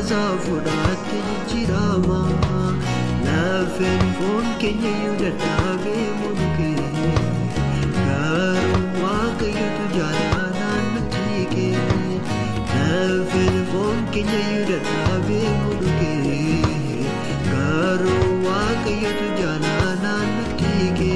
zafuudhaatti jijjiirama lafeen foon keenya yoo dadhabee mul'ee garuu waaqayyotu jaalallaan nutti hiike lafeen foon keenya yoo dadhabee mul'ee garuu waaqayyotu jaalallaan nutti hiike.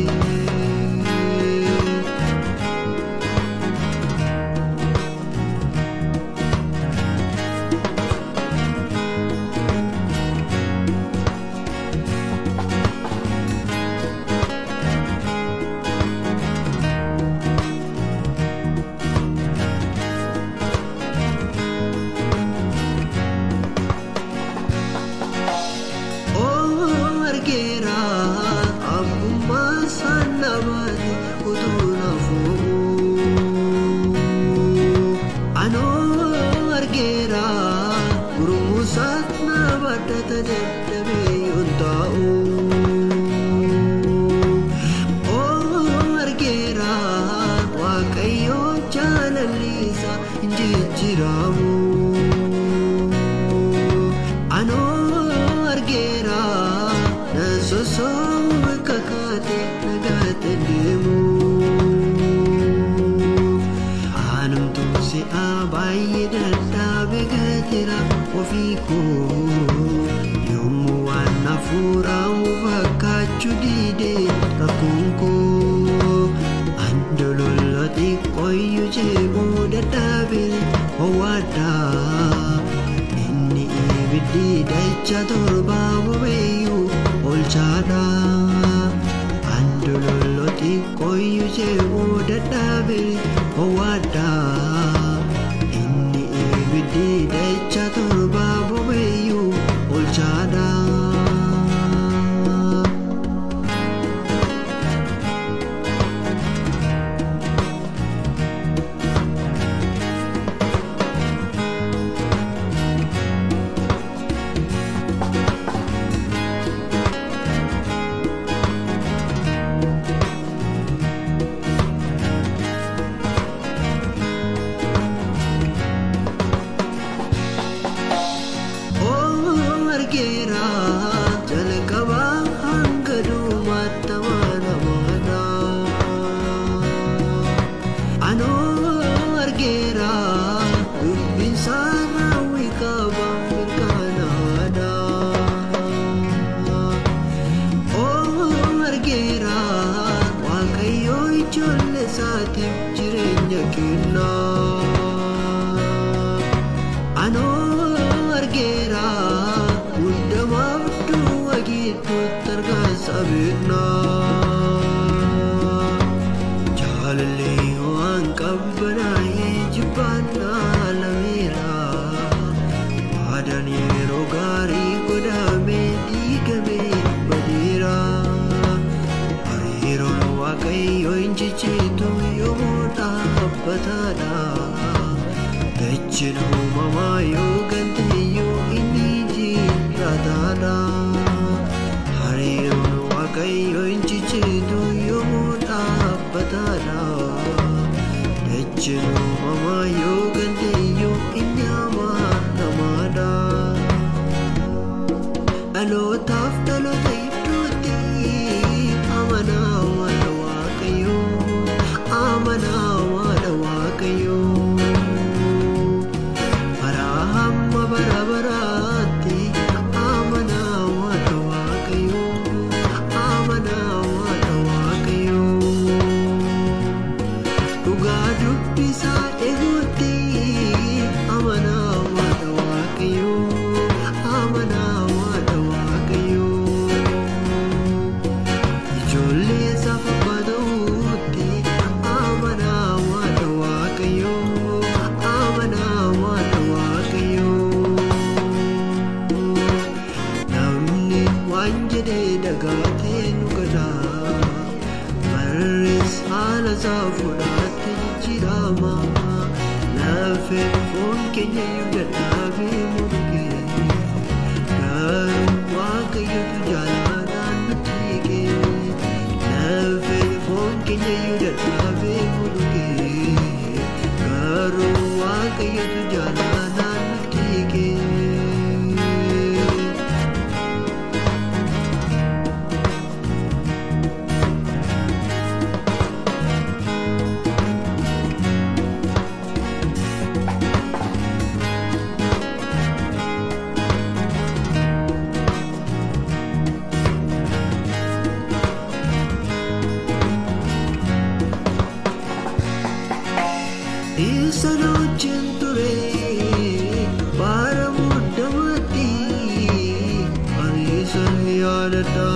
san yaadadha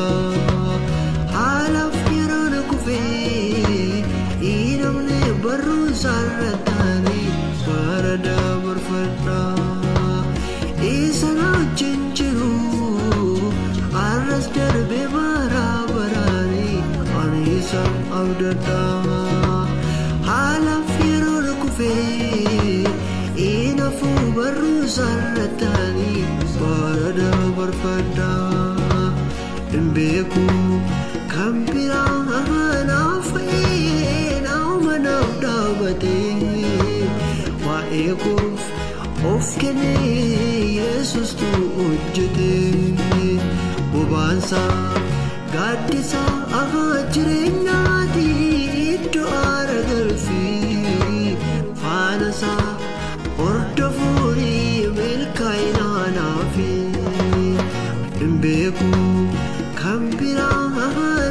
haalaaf yeroon kufee inamne barruu saarrataani bara dabarfadha isa na wajjin jiru arras darbe bara baraani ani isa abdadha haalaaf yeroon kufee inafu barruu saarrataani bara dabarfadha Imbeku kampira naafee nauma naaf dhaabate waa'eekuuf of kenne Yesus tu hojjete bobaansa gaaddisa jireenyaati iddoo aara galfii faanasa hordofuuni milkaa'inaa naafi Imbeku kampira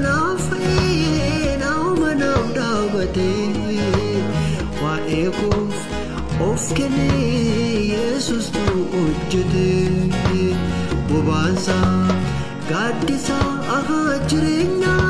naafee nauma naaf dhaabate waa'eekuuf of kenne Yesus tu hojjete bobaansa gaaddisa jireenyaa